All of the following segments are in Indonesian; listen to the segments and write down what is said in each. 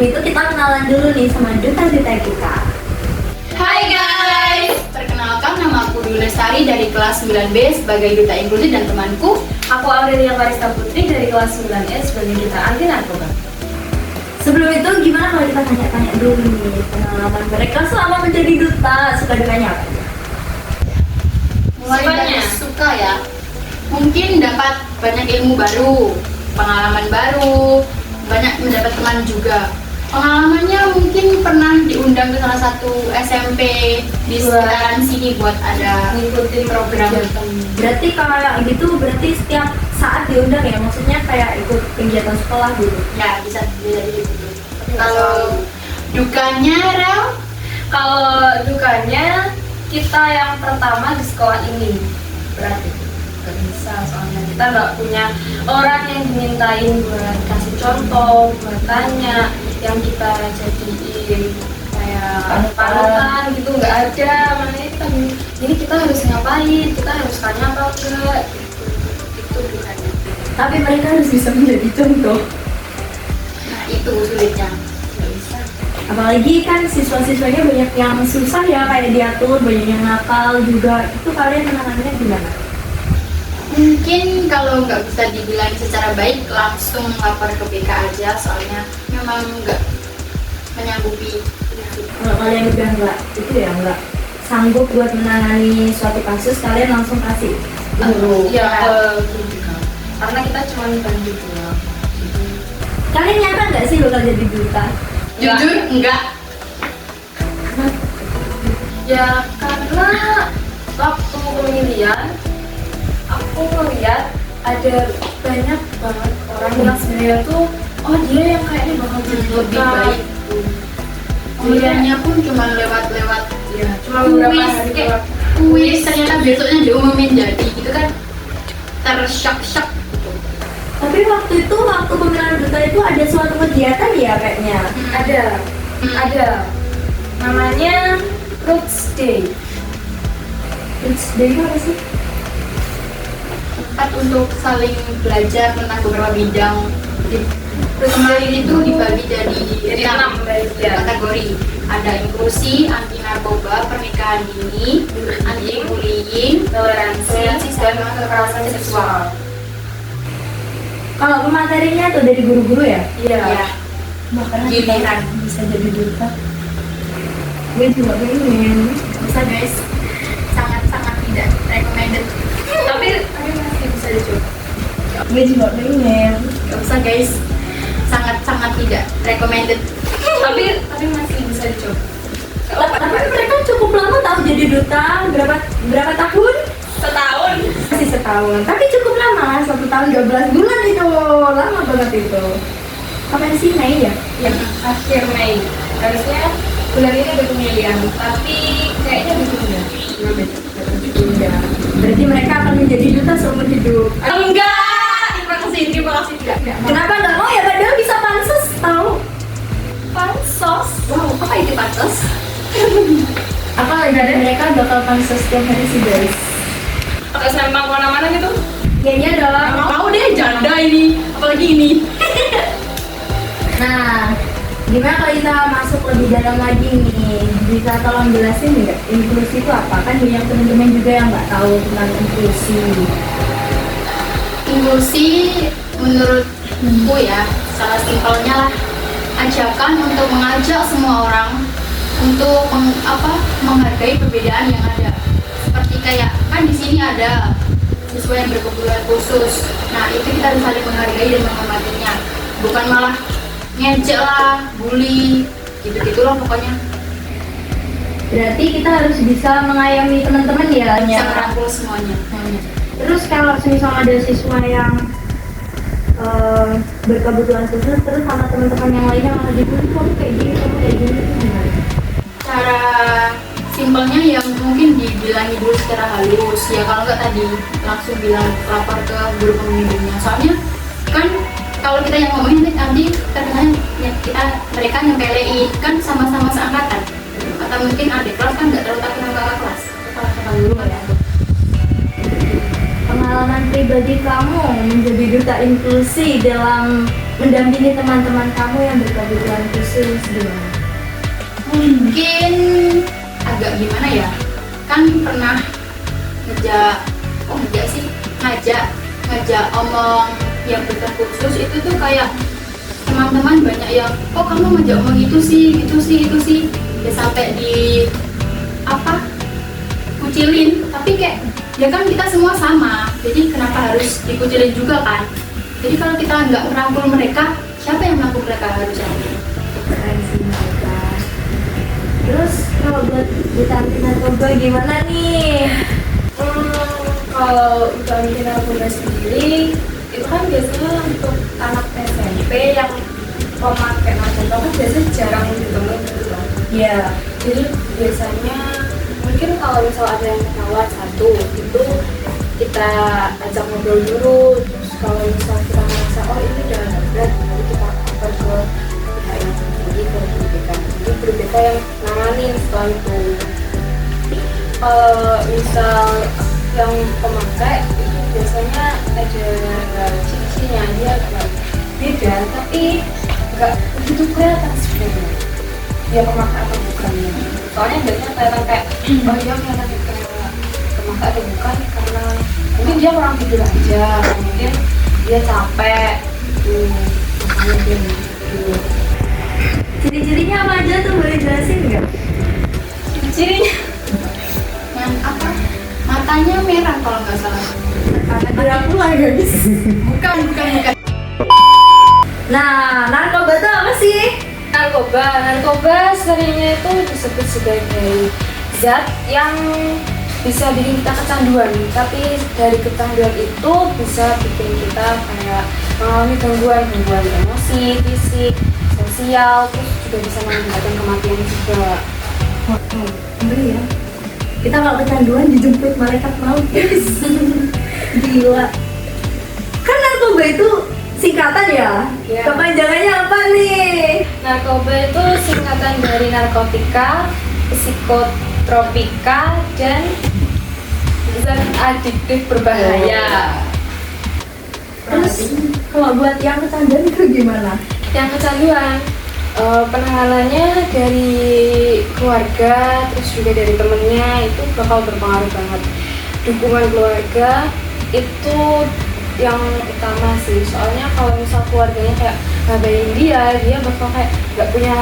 itu kita kenalan dulu nih sama duta-duta kita. Hai guys, perkenalkan nama aku Dwi Lestari dari kelas 9B sebagai duta inklusi dan temanku. Aku Aurelia Karista Putri dari kelas 9E sebagai duta anti narkoba. Sebelum itu gimana kalau kita tanya-tanya dulu nih pengalaman mereka selama menjadi duta, suka dukanya apa? Mulai dari Sukanya? suka ya, mungkin dapat banyak ilmu baru, pengalaman baru, banyak mendapat teman juga. Pengalamannya mungkin pernah diundang ke salah satu SMP di sekitaran sini buat ada Ngikutin program. Berarti kalau yang gitu berarti setiap saat diundang ya, maksudnya kayak ikut kegiatan sekolah gitu. Ya bisa gitu. Kalau dukanya Rel, Kalau dukanya kita yang pertama di sekolah ini berarti gak bisa, soalnya kita nggak punya orang yang dimintain buat kasih contoh, buat tanya, yang kita jadiin kayak panutan gitu nggak ada. Makanya kita ini kita harus ngapain, kita harus tanya apa enggak gitu. Itu dukanya. Tapi mereka harus bisa menjadi contoh. nah itu sulitnya. Apalagi kan siswa-siswanya banyak yang susah ya, kayak diatur, banyak yang nakal juga. Itu kalian menangannya gimana? Mungkin kalau nggak bisa dibilang secara baik langsung lapor ke BK aja, soalnya memang nggak menyanggupi. Kalau kalian udah nggak sanggup buat menangani suatu kasus, kalian langsung kasih guru. Iya, karena kita cuma bantu doang. Kalian nyata nggak sih bakal jadi duta? Jujur enggak. Ya karena waktu pemilihan aku ngeliat ada banyak banget orang yang sebenarnya tuh oh dia yang kayaknya bakal jadi Lebih duta. baik. Pemilihannya pun cuma lewat-lewat Ya, cuma beberapa kuis, hari kayak doang. kuis ternyata besoknya diumumin jadi gitu kan, tersyak-syak gitu. Tapi waktu pemilihan duta itu ada suatu kegiatan ya kayaknya. Ada namanya Roots Day. It's day apa sih? Tempat untuk saling belajar tentang beberapa bidang. Kemarin itu dibagi jadi 6 kategori. Ada inklusi, anti narkoba, pernikahan dini, anti bullying, toleransi, dan kekerasan seksual. Kalau pematerinya tuh dari guru-guru ya? Ya, Makanya Giliran. kita bisa jadi duta. Gue juga pengen. bisa guys, sangat-sangat tidak recommended. Tapi masih bisa dicoba. Gue juga pengen. Gak usah guys, sangat-sangat tidak recommended. Tapi masih bisa dicoba. Tapi mereka cukup lama tahu jadi duta, berapa tahun? Setahun. Masih setahun, tapi cukup lama, 1 tahun 12 bulan itu, lama banget itu. Kapan sih, Mei ya? Ya, akhir Mei. Harusnya bulan ini ada pemilihan, tapi kayaknya ditunda. Iya. Berarti mereka akan menjadi duta seumur hidup. Enggak, terima kasih tidak. Kenapa nggak mau ya? Padahal bisa pansos tahu. Pansos. Wow, apa itu pansos? Apa dari mereka bakal pansos setiap hari sih guys? Pakai sempak mana-mana gitu. Kayaknya adalah. Mau deh, janda ini, apalagi ini. Nah, gimana kalau kita masuk lebih dalam lagi nih? Bisa tolong jelasin nggak inklusi itu apa? Kan banyak teman-teman juga yang nggak tahu tentang inklusi. Inklusi menurutku ya, salah simpelnya lah, ajakan untuk mengajak semua orang untuk menghargai perbedaan yang ada. Seperti kayak kan di sini ada siswa yang berkebutuhan khusus. Nah itu kita harus saling menghargai dan menghormatinya, bukan malah ngejek lah, bully, gitu-gitulah pokoknya. Berarti kita harus bisa mengayomi teman-teman ya. Bisa merangkul semuanya. Terus kalau misalnya ada siswa yang berkebutuhan khusus, terus sama teman-teman yang lainnya malah dibully, kamu kayak gini, itu gimana? Cara simpelnya yang mungkin dibilangi dulu secara halus ya, kalau nggak tadi langsung bilang lapor ke guru pembimbingnya, soalnya kan kalau kita yang ngomongin nanti terkenanya ya, mereka nyempelein kan sama-sama seangkatan, atau mungkin adik kelas kan nggak terlalu takut sama kakak kelas, kakak guru ya. Pengalaman pribadi kamu menjadi duta inklusi dalam mendampingi teman-teman kamu yang berkebutuhan khusus gimana? Mungkin agak gimana ya, kan pernah ngajak omong yang berkebutuhan khusus itu tuh kayak teman-teman banyak yang kok kamu ngajak omong gitu sih ya sampai di kucilin, tapi kayak ya kan kita semua sama, jadi kenapa harus dikucilin juga kan. Jadi kalau kita nggak merangkul mereka, siapa yang merangkul mereka harusnya? Keren sih mereka. Terus kalau buat di kantin narkoba gimana nih? Kalau untuk anti narkoba sendiri itu kan biasanya untuk anak SMP yang pemakai narkoba kan biasanya jarang ditemuin gitu kan. Iya. Jadi biasanya mungkin kalau misal ada yang ketahuan satu itu kita ajak ngobrol dulu, terus kalau misal kita merasa oh ini udah berat, lalu kita lapor ke pihak yang tinggi, ke BPK. Jadi BPK yang nanganin setelah itu. Misal yang pemakai itu biasanya ada ciri-cirinya, dia beda tapi nggak begitu kelihatan sebenarnya dia pemakai atau bukan. Soalnya biasanya kelihatan kayak oh iya kelihatan pemakai atau bukan karena mungkin dia kurang tidur aja, mungkin dia capek mungkin gitu. Ciri-cirinya apa aja tuh, boleh jelasin nggak? Cirinya Matanya merah kalau nggak salah. Dracula guys. Bukan. Nah, narkoba itu apa sih? Narkoba seringnya itu disebut sebagai zat yang bisa bikin kita kecanduan, tapi dari kecanduan itu bisa bikin kita kayak mengalami gangguan emosi, fisik, sosial, terus juga bisa mengakibatkan kematian juga. Ngeri ya. Kita kalau kecanduan dijemput malaikat maut guys. Gila. Kan narkoba itu singkatan ya? Iya. Kepanjangannya apa nih? Narkoba itu singkatan dari narkotika, psikotropika, dan zat adiktif berbahaya. Terus kalau buat yang kecanduan itu gimana? Yang kecanduan penanganannya dari keluarga, terus juga dari temennya itu bakal berpengaruh banget. Dukungan keluarga itu yang utama sih, soalnya kalau misal keluarganya kayak ngabain dia bakal kayak nggak punya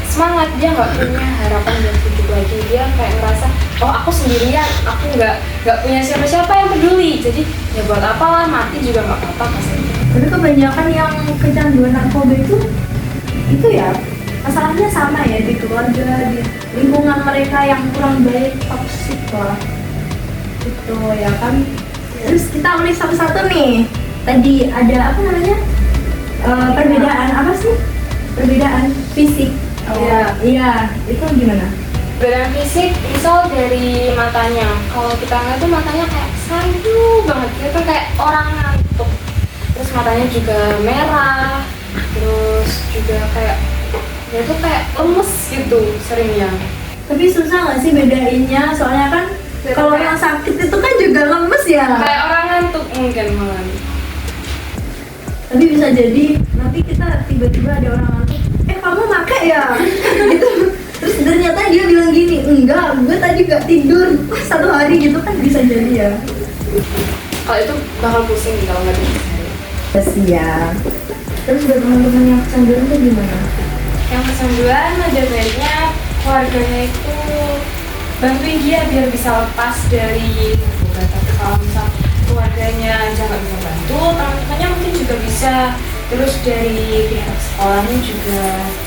semangat, dia nggak punya harapan buat hidup lagi, dia kayak ngerasa oh aku sendirian, aku nggak punya siapa-siapa yang peduli, jadi ya buat apa lah, mati juga nggak apa-apa kasih. Tapi kebanyakan yang kecanduan narkoba itu ya masalahnya sama ya, di keluarga, di lingkungan mereka yang kurang baik, toksik lah itu ya kan. Terus kita ulik satu-satu nih. Tadi ada apa namanya, perbedaan apa sih, perbedaan fisik. Iya, itu gimana? Perbedaan fisik misal dari matanya, kalau kita ngeliat tuh matanya kayak sandu banget, itu kayak orang ngantuk, terus matanya juga merah, terus juga kayak ya itu kayak lemes gitu seringnya. Tapi susah nggak sih bedainnya? Soalnya kan kalau yang sakit itu kan juga lemes ya. Kayak orang ngantuk mungkin malah. Tapi bisa jadi nanti kita tiba-tiba ada orang ngantuk, kamu pakai ya? Gitu. Terus ternyata dia bilang gini, enggak, gue tadi gak tidur 1 hari gitu kan, bisa jadi ya. Kalau itu bakal pusing kalau nggak tidur. Kasian. Terus buat teman-teman yang kecanduan itu gimana? Yang kecanduan ada baiknya keluarganya itu bantuin dia biar bisa lepas dari narkoba. Tapi kalau misal keluarganya aja nggak bisa bantu, teman-temannya mungkin juga bisa. Terus dari pihak sekolahnya juga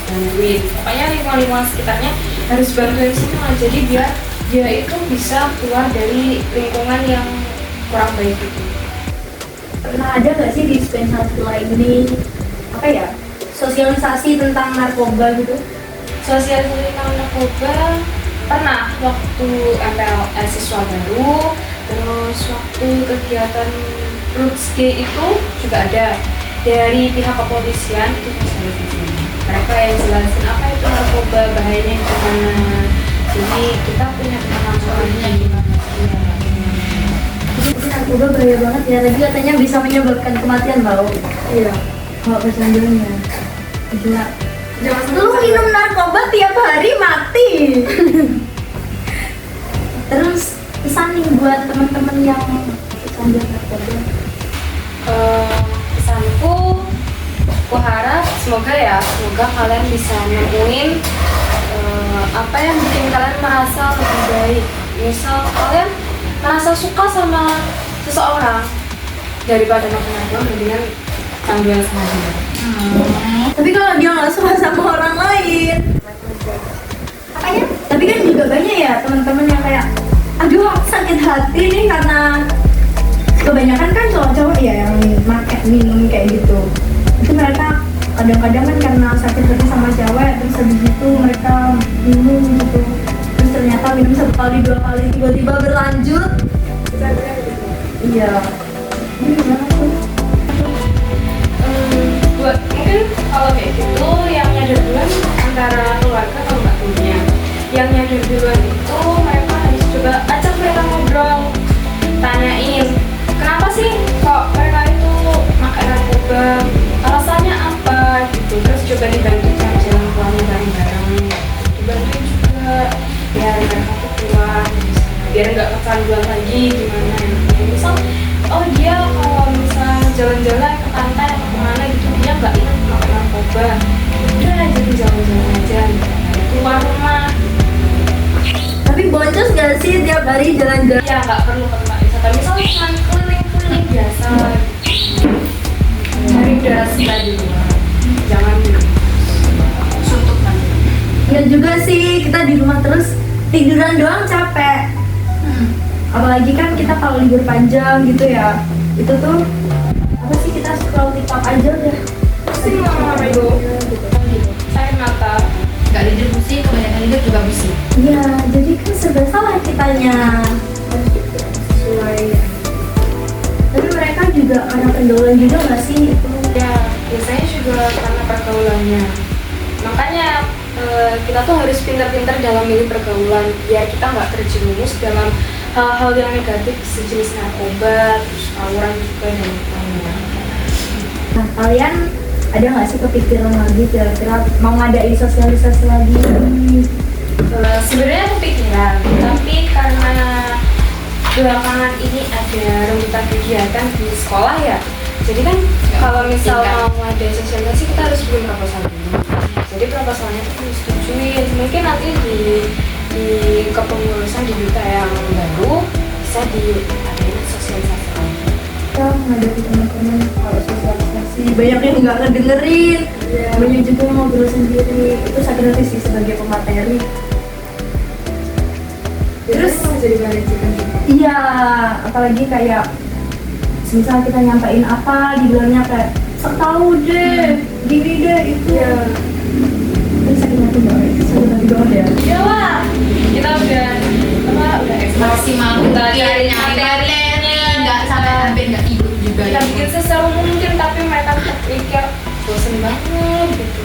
bantuin. Pokoknya lingkungan sekitarnya harus bantuin semua. Jadi biar dia itu bisa keluar dari lingkungan yang kurang baik itu. Pernah ada nggak sih dispensasi ini apa ya, sosialisasi tentang narkoba gitu? Sosialisasi tentang narkoba pernah waktu MPLS siswa baru, terus waktu kegiatan Roots Day itu juga ada dari pihak kepolisian itu sosialisasi. Mereka yang jelasin apa itu narkoba, bahayanya gimana. Jadi kita punya pengetahuannya gimana. Jadi narkoba bahaya banget ya, tadi katanya bisa menyebabkan kematian tau. Iya. Kalau kecanduannya gila. Jangan Lu minum narkoba tiap hari mati. Terus pesan nih buat teman-teman yang kecanduan narkoba. Pesanku, aku harap semoga kalian bisa nemuin apa yang bikin kalian merasa lebih baik. Misal kalian merasa suka sama seseorang, daripada makan narkoba mendingan canduan sama dia. Tapi kalau dia nggak suka sama orang lain, apanya? Tapi kan juga banyak ya teman-teman yang kayak, aduh aku sakit hati nih karena kebanyakan kan cowok-cowok ya yang minum kayak gitu. Itu mereka kadang-kadang kan karena sakit hati sama cewek, terus habis itu mereka minum gitu. Terus ternyata minum 1 kali 2 kali tiba-tiba berlanjut. Iya. Ini gimana tuh? Buat mungkin kalau kayak gitu yang nyadar duluan antara keluarga atau mbak punya. Yang nyadar duluan itu mereka harus coba ajak mereka ngobrol, tanyain kenapa sih kok mereka itu makan narkoba, alasannya apa gitu. Terus coba dibantu cari jalan keluarnya bareng-bareng, dibantu juga biar mereka tuh keluar, biar nggak kecanduan lagi gimana ya. Misal oh dia kalau misal jalan-jalan ke pantai atau kemana gitu dia nggak ingat pakai narkoba, udah jadi jalan-jalan aja gitu. Keluar rumah Tapi boncos gak sih tiap hari jalan-jalan? ya nggak perlu ke tempat wisata, misal cuma keliling-keliling biasa cari udara segar di luar, jangan suntuk nanti. Ya juga sih, kita di rumah terus tiduran doang capek. Apalagi kan kita kalau libur panjang gitu ya, itu tuh apa sih, kita scroll TikTok aja udah Pusing mama itu sakit mata. Nggak tidur pusing, kebanyakan tidur juga pusing. Iya, jadi kan serba salah kitanya. Sesuai. Tapi mereka juga karena pendaulan juga nggak sih itu? Ya, biasanya juga karena pergaulannya. Makanya kita tuh harus pintar-pintar dalam milih pergaulan biar kita nggak terjerumus dalam hal-hal yang negatif sejenis narkoba, terus tawuran juga dan lainnya. Nah, kalian ada nggak sih kepikiran lagi kira-kira mau ngadain sosialisasi lagi? Sebenarnya kepikiran, tapi karena belakangan ini ada rebutan kegiatan di sekolah ya, jadi kan kalau misal mau ada sosialisasi kita harus bikin proposal dulu. Jadi proposalnya itu disetujuin, mungkin nanti di kepengurusan di Duta yang baru bisa diadain sosialisasi lagi. Kita menghadapi teman-teman kalau sosialisasi banyak yang nggak ngedengerin, banyak juga yang ngobrol sendiri. Itu sakit hati sih sebagai pemateri. Terus jadi manajemen juga. Iya, apalagi kayak misal kita nyampain apa, dibilangnya kayak sok tahu deh, gini deh itu. Itu sakit hati banget, sakit hati banget ya. Ya lah, kita udah Maksimal kita nyari nyari materi, nggak sampai hampir nggak tidur juga. kita bikin seseru mungkin, tapi mereka tetap pikir bosen banget gitu.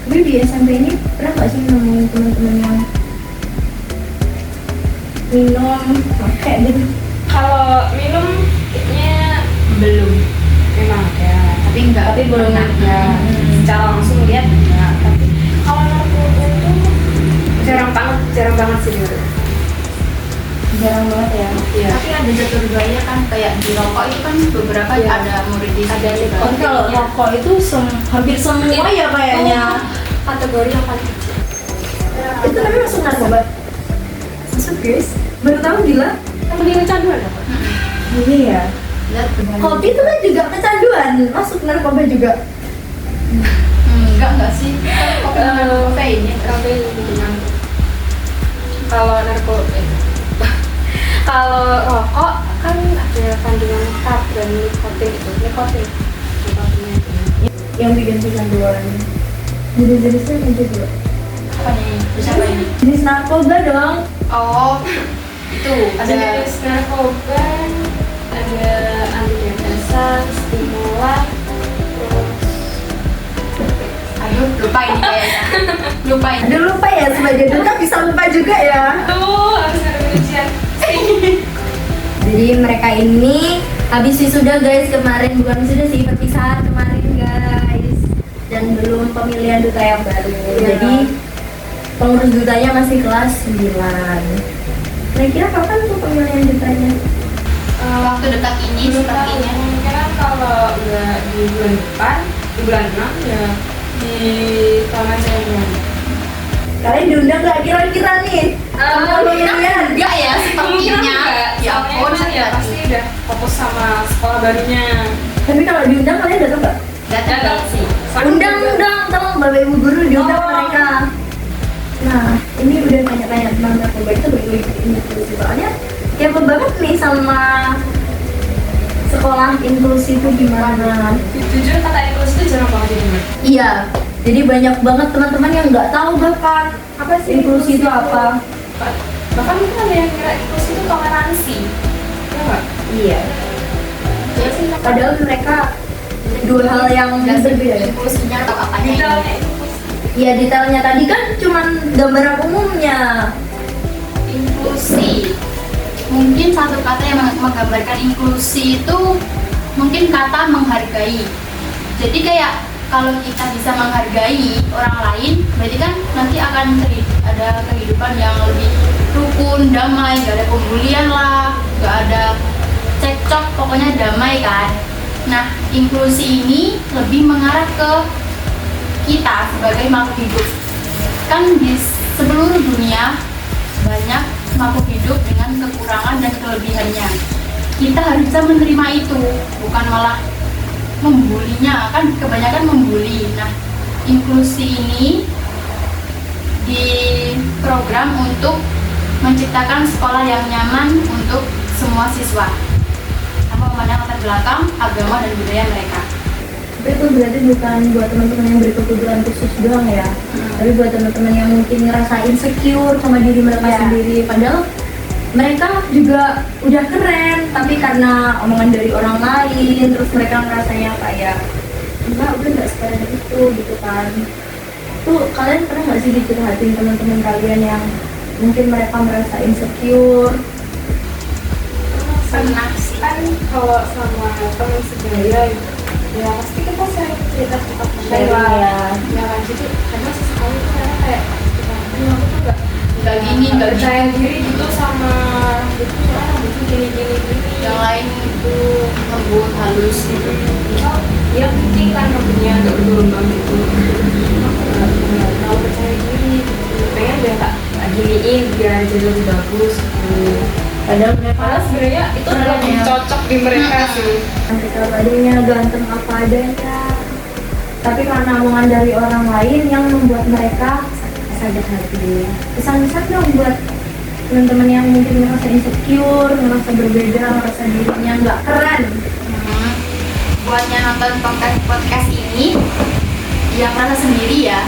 Tapi di SMP ini pernah nggak sih nemuin teman-teman yang minum pakai gitu? Kalau minum kayaknya Belum, memang ya, tapi nggak. tapi belum pernah. ya secara langsung lihat ya. Tapi kalau narkoba itu jarang banget sih dulu. Jarang banget ya. Iya. Tapi ada satu duanya kan kayak di rokok itu kan beberapa Iya. ada murid di Ada juga. Oh, kalau rokok itu hampir semua ya kayaknya. Kategori yang paling kecil. Itu tapi masuk narkoba. Masuk guys. Baru tahu gila. Yang kecanduan apa? Ini ya. Lihat benar. Kopi itu kan juga kecanduan, masuk narkoba juga. Enggak sih. Kopi mengandung kafein ya. Kafein gitu kan. Kalau narkoba kalau rokok kan ada kandungan tab dan nikotin itu. Nikotinnya itu. Yang bikin kecanduan. Jenis-jenisnya apa juga? Apa nih? Bisa apa ini? Jenis narkoba dong. Oh, itu Ada ada. jenis narkoba, ada antidepresan, stimulan, Aduh, lupa ini kayaknya. Lupa ini. Aduh lupa ya, sebagai dokter bisa lupa juga ya. tuh harus ada ujian. Jadi mereka ini habis wisuda guys kemarin, bukan wisuda sih, perpisahan kemarin guys. Dan belum pemilihan duta yang baru. Iya. Jadi pengurus dutanya masih kelas 9. Kira-kira kapan tuh pemilihan dutanya? Waktu dekat ini sepertinya. Kemungkinan kalau nggak di bulan depan, di bulan 6 ya di tahun aja bulan. Kalian diundang nggak kira-kira nih? Sama pemilihan? Enggak ya, sepertinya. Ya ampun, ya pasti udah fokus sama sekolah barunya. Tapi kalau diundang kalian datang nggak? Datang sih. Undang, tolong bapak ibu guru diundang Oh. mereka. Nah, ini udah tanya-tanya tentang narkoba itu bagi inklusi, soalnya kepo banget nih sama sekolah inklusi itu gimana. Jujur kata inklusi itu jarang banget didengar. Iya, jadi banyak banget teman-teman yang nggak tahu bahkan Apa sih inklusi itu apa. Bahkan mungkin ada yang kira inklusi itu toleransi. Ya nggak? Iya, Iya sih. padahal mereka dua hal yang berbeda ya. Inklusinya atau apanya ini? Detailnya inklusi. Iya, detailnya tadi kan cuman gambaran umumnya. Inklusi. Mungkin satu kata yang menggambarkan inklusi itu mungkin kata menghargai. Jadi kayak kalau kita bisa menghargai orang lain, berarti kan nanti akan ada kehidupan yang lebih rukun, damai, gak ada pembulian lah, gak ada cekcok, pokoknya damai kan. Nah, inklusi ini lebih mengarah ke kita sebagai makhluk hidup. Kan di seluruh dunia banyak makhluk hidup dengan kekurangan dan kelebihannya. Kita harus bisa menerima itu, bukan malah membulinya, kan kebanyakan membuli. Nah, inklusi ini diprogram untuk menciptakan sekolah yang nyaman untuk semua siswa, tanpa memandang latar belakang, agama, dan budaya mereka. Tapi itu berarti bukan buat teman-teman yang berkebutuhan khusus doang ya, tapi buat teman-teman yang mungkin ngerasa insecure sama diri mereka Iya. sendiri, padahal mereka juga udah keren, tapi karena omongan dari orang lain, terus mereka ngerasanya kayak enggak, udah nggak sekeren itu gitu kan. Tuh kalian pernah nggak sih dicurhatin teman-teman kalian yang mungkin mereka merasa insecure? Pernah sih. Kan kalau sama teman sebaya ya pasti kita sering cerita Sharing, ya. Ya kan, jadi karena sesekali tuh kadang kayak aku tuh Nggak gini, nggak percaya diri gitu sama itu, soalnya itu gini Yang lain itu lembut, halus gitu. dia penting kan rambutnya agak bergelombang gitu. Aku nggak terlalu percaya diri, pengen dia tak giniin biar jadi lebih bagus gitu. Padahal mereka Malah sebenarnya itu Keren lebih ya. cocok di mereka sih. mereka badannya ganteng apa adanya, tapi karena omongan dari orang lain yang membuat mereka sakit hati. Pesan-pesan dong buat teman-teman yang mungkin merasa insecure, merasa berbeda, merasa dirinya nggak keren. Buat yang nonton podcast ini, yang merasa sendiri ya,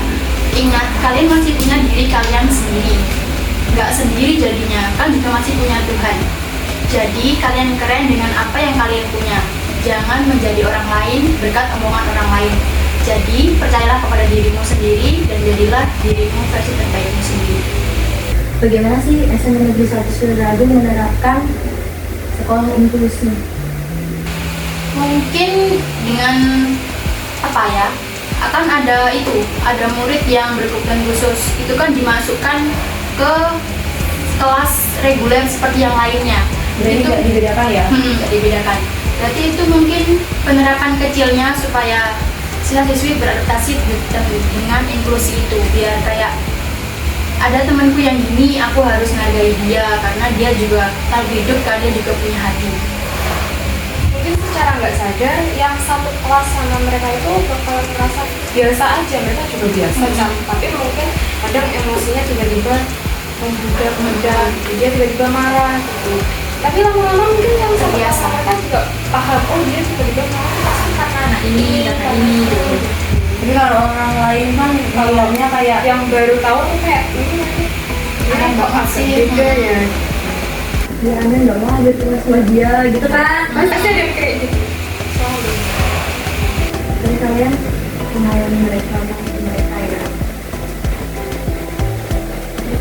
ingat kalian masih punya diri kalian sendiri. Nggak sendiri jadinya, kan juga masih punya Tuhan. Jadi kalian keren dengan apa yang kalian punya. Jangan menjadi orang lain berkat omongan orang lain. Jadi percayalah kepada dirimu sendiri dan jadilah dirimu versi terbaikmu sendiri. Bagaimana sih SMA Negeri 1 Sudragung menerapkan sekolah inklusi? Mungkin dengan apa ya, akan ada murid yang berkebutuhan khusus, itu kan dimasukkan ke kelas reguler seperti yang lainnya. Berarti Itu nggak dibedakan ya? nggak dibedakan. Berarti itu mungkin penerapan kecilnya supaya siswa-siswi beradaptasi dengan inklusi itu, biar kayak ada temanku yang gini, aku harus menghargai dia karena dia juga tahu hidup, kan dia juga punya hati. Mungkin secara nggak sadar yang satu kelas sama mereka itu bakal merasa biasa aja, mereka juga biasa tapi mungkin kadang emosinya tiba-tiba membudak, dia tiba-tiba marah gitu. Tapi lama-lama mungkin yang satu kelas Terbiasa. sama mereka juga paham, oh dia tiba-tiba marah pasti karena anak ini gitu. Jadi kalau orang lain kan kaliannya kayak yang baru tahu tuh kayak ini Ada kok banget agak sih. beda ya. ya anda nggak mau ada tugas sama dia gitu kan? Pasti ada yang kayak gitu. Selalu. Jadi kalian mengayomi mereka ya.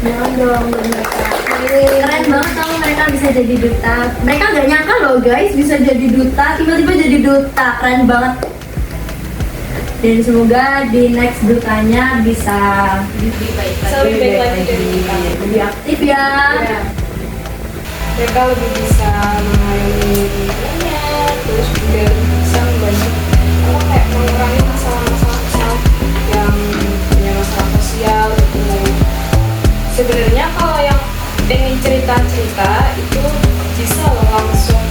Jangan dong buat mereka. Keren banget kalau mereka bisa jadi duta. Mereka nggak nyangka loh guys bisa jadi duta, tiba-tiba jadi duta. Keren banget. Dan semoga di next dutanya bisa Lebih baik lagi. Lebih baik lagi dari kita. lebih aktif ya. Ya. Mereka lebih bisa mengayomi temennya, terus juga bisa membantu kayak mengurangi masalah-masalah yang punya masalah sosial gitu. Sebenarnya kalau yang pengen cerita-cerita itu bisa loh langsung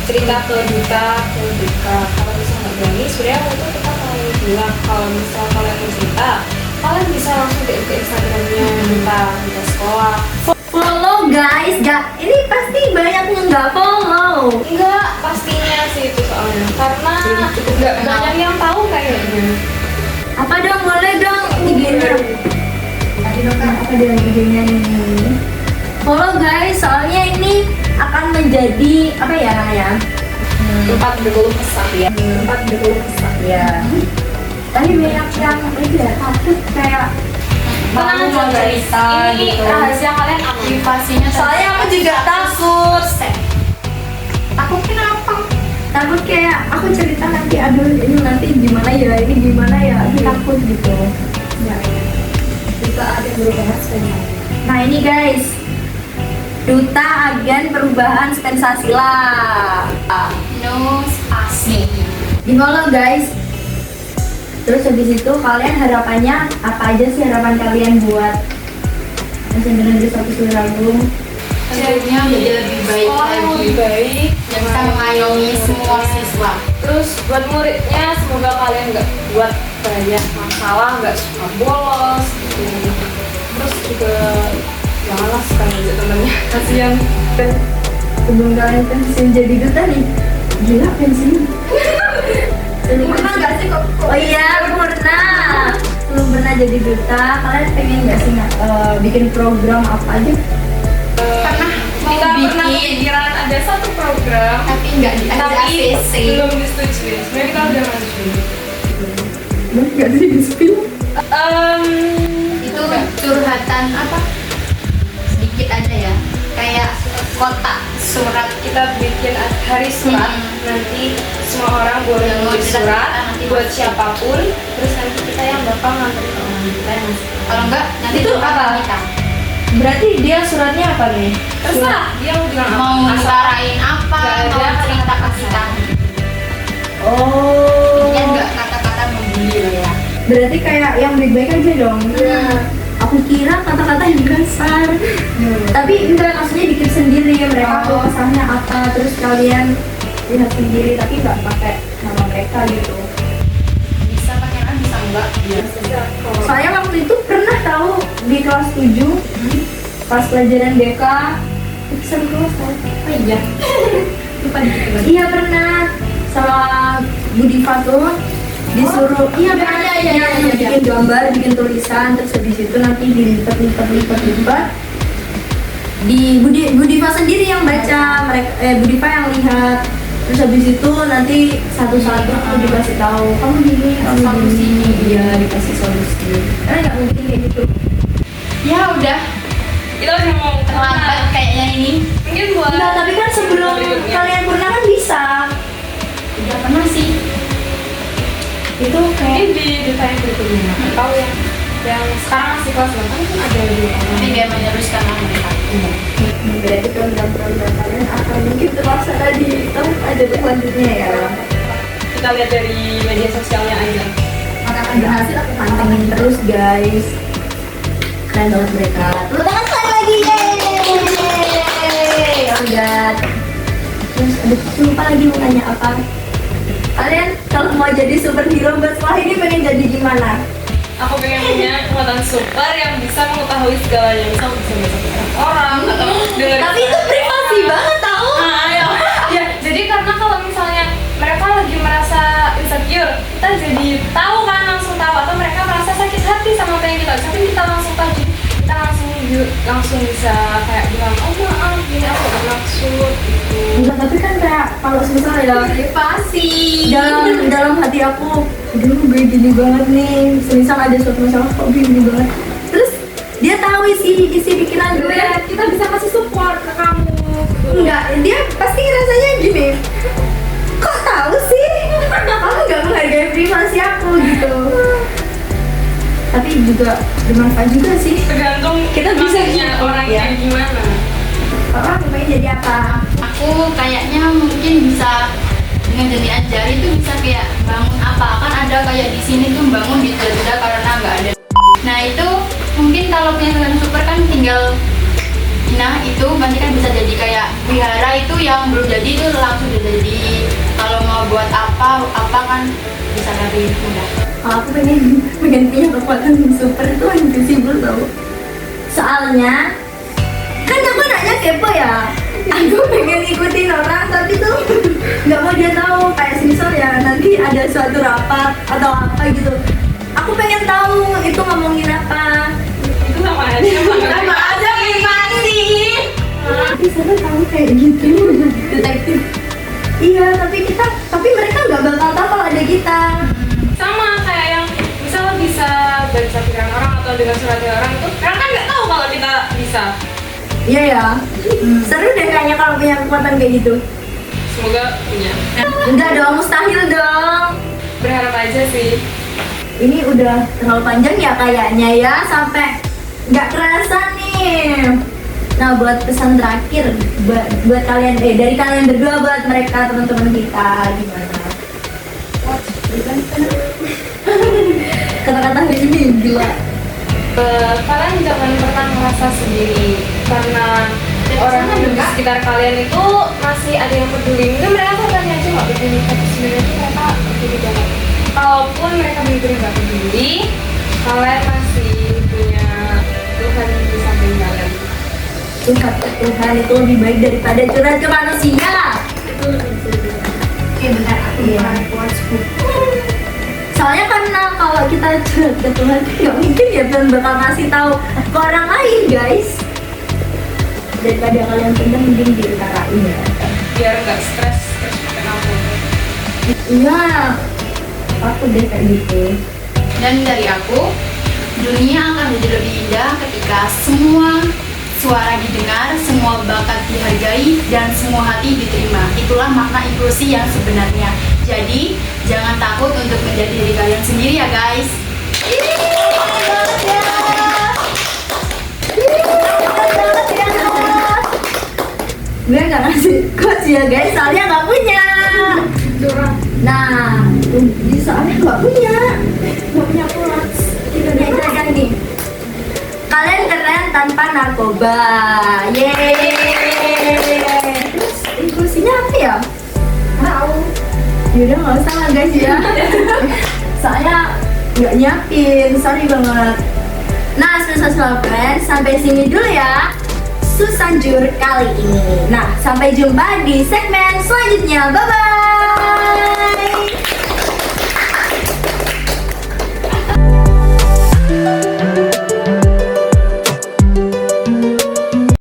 cerita ke duta, ke DK. Kalau bisa nggak berani, sebenarnya itu kita mau bilang kalau misal kalian mau cerita, kalian bisa langsung ke Instagramnya duta sekolah. Follow guys, ini pasti banyak yang nggak follow. Enggak, pastinya sih itu soalnya karena nggak banyak yang tahu kayaknya. Apa dong, boleh dong IG-nya. Apa dong IG-nya nih? Follow guys, soalnya ini akan menjadi apa ya namanya? Tempat berkeluh kesah ya. Tempat berkeluh kesah ya. Tapi banyak yang itu ya takut kayak Tenang mau aja guys, cerita ini gitu. rahasia kalian aman. Privasinya Soalnya aku juga takut. Takut kenapa? Takut kayak aku cerita nanti, aduh ini nanti gimana ya, ini gimana ya, aku takut gitu. Ya, kita ada perubahan sebenarnya. Nah ini guys, Duta Agen Perubahan Spensasila. No spasi. Di follow guys. Terus habis itu kalian harapannya apa aja sih, harapan kalian buat SMB Negeri 1 Tulungagung? Tentunya menjadi lebih baik Sekolah yang lagi lebih baik dan bisa mengayomi semua siswa. Terus buat muridnya semoga kalian nggak buat banyak masalah, nggak suka bolos gitu. Terus juga janganlah suka ngejek temennya, kasihan. Kan sebelum kalian pensiun jadi duta nih, gila pensiun. Pernah nggak sih kok? Oh iya, aku pernah. Belum pernah jadi duta. Kalian pengen nggak sih bikin program apa aja? Pernah mau Kita pernah bikin kepikiran ada satu program tapi nggak di tapi ACC. belum disetujui. Sebenarnya kita udah maju. Belum nggak sih di spill? Itu curhatan apa? Sedikit aja ya. Kayak kotak surat Kita bikin hari surat, nanti semua orang boleh Yang mau nulis cerita surat nanti buat masuk. siapapun, terus nanti kita yang bakal nganterin ke orang kita yang masuk. kalau enggak nanti Itu curhat apa? kita. Berarti dia suratnya apa nih? Terserah dia mau bilang apa. Mau Asal utarain apa, Nggak ada mau cerita ke kata-kata. kita. Oh. Intinya enggak kata-kata membuli loh ya. Berarti kayak yang baik-baik aja dong. Iya. Aku kira kata-kata yang kasar. Tapi enggak, maksudnya bikin sendiri. Mereka tuh kesannya apa, terus kalian lihat sendiri, tapi nggak pakai nama mereka gitu. Bisa pakai kan bisa enggak? Bisa. Kalau Soalnya waktu itu pernah tahu di kelas 7 pas pelajaran BK itu satu kelas tahu. Oh iya. Lupa dikit. Iya pernah sama Budiva tuh disuruh iya pernah yang bikin gambar, bikin tulisan, terus habis itu nanti dilipat di Budiva sendiri yang baca, mereka Budiva yang lihat, terus habis itu nanti satu-satu tuh dikasih tahu kamu gini, kamu Solusi. gini, iya dikasih solusi. Karena nggak mungkin kayak gitu. Ya udah, kita udah mau terlambat kayaknya ini. Mungkin buat Enggak, tapi kan sebelum berikutnya. kalian pernah kan bisa. Udah pernah sih. Itu Mungkin kayak di detail berikutnya atau yang sekarang masih kelas 8 kan ada di Tapi dia meneruskan mereka. berarti program-program kalian akan mungkin terlaksana di tahun ada selanjutnya ya. kita lihat dari media sosialnya aja. Maka akan berhasil, aku pantengin terus guys. Keren banget mereka. Tepuk tangan sekali lagi, yeay! Oh my god. Terus aduh, lupa lagi mau nanya apa. Kalian kalau mau jadi superhero buat sekolah ini pengen jadi gimana? Aku pengen punya kekuatan super yang bisa mengetahui segalanya, bisa baca orang atau dengerin. Tapi itu privasi banget tau. Nah, ya, jadi karena kalau misalnya mereka lagi merasa insecure, kita jadi tahu kan, langsung tahu, atau mereka merasa sakit hati sama apa yang kita ucapin, kita langsung tahu, jadi kita langsung bisa kayak bilang, oh maaf, gini aku gak maksud gitu. Enggak, tapi kan kayak kalau misal ya Privasi. dalam hati aku, aduh gue gini banget nih, semisal ada suatu masalah kok gue gini banget, terus dia tahu isi pikiran gue, Kita bisa kasih support ke kamu. enggak, dia pasti rasanya gini, kok tahu sih, kamu nggak menghargai menjaga privasi aku gitu. Tapi juga bermanfaat juga sih. Tergantung Kita bisa maksudnya gitu, orang ya. kayak gimana. Orang pengen jadi apa? Aku kayaknya mungkin bisa dengan jadian jari itu bisa kayak bangun apa, kan ada kayak di sini tuh bangun ditunda karena nggak ada. Nah itu mungkin kalau punya kekuatan super kan tinggal, nah itu nanti kan bisa jadi kayak wihara itu yang belum jadi itu langsung jadi. Kalau mau buat apa kan bisa dari mudah. Aku pengen punya kekuatan super itu invisible tau. Soalnya kan aku nanya kepo ya. Aku pengen ikutin orang tapi tuh nggak mau dia tahu. Kayak misal ya nanti ada suatu rapat atau apa gitu. Aku pengen tahu itu ngomongin apa. Itu sama aja. Sama aja privasi. Tapi saya tahu kayak gitu detektif. Iya tapi mereka nggak bakal tahu kalau ada kita. Sama kayak yang misal bisa baca pikiran orang atau dengan suratnya orang itu, karena kan nggak tahu kalau kita bisa. Iya ya. Seru deh kayaknya kalau punya kekuatan kayak gitu. Semoga punya. Enggak dong, mustahil dong. Berharap aja sih. Ini udah terlalu panjang ya kayaknya ya, sampai nggak kerasa nih. Nah buat pesan terakhir buat kalian dari kalian berdua buat mereka teman-teman kita gimana? Kata-kata hari ini gila. Kalian jangan pernah merasa sendiri karena orang di sekitar kalian itu masih ada yang peduli. Mungkin mereka tuh kan aja nggak peduli, tapi sebenarnya tuh mereka peduli banget. Kalaupun mereka benar-benar nggak peduli, kalian masih punya Tuhan di samping kalian. Tuhan itu lebih baik daripada curhat ke manusia. Itu lebih bisa. Oke benar aku quotesku. Soalnya karena kalau kita curhat ke Tuhan nggak mungkin ya Tuhan bakal ngasih tahu ke orang lain guys. Daripada kalian pendam mending diutarain ya. Biar nggak stres kenapa. Iya, aku deh kayak gitu. Dan dari aku, dunia akan menjadi lebih indah ketika semua suara didengar, semua bakat dihargai, dan semua hati diterima. Itulah makna inklusi yang sebenarnya. Jadi, jangan takut untuk menjadi diri kalian sendiri ya guys. Gue gak ngasih quotes ya guys, soalnya gak punya. Nah, soalnya gak punya quotes. Kita aja nih. Kalian keren tanpa narkoba. Yeay. Terus inklusinya apa ya? Tahu. Yaudah nggak usah lah guys ya. Soalnya nggak nyiapin, sorry banget. Nah, Social Friends, sampai sini dulu ya Susanjur kali ini. Nah, sampai jumpa di segmen selanjutnya. Bye bye.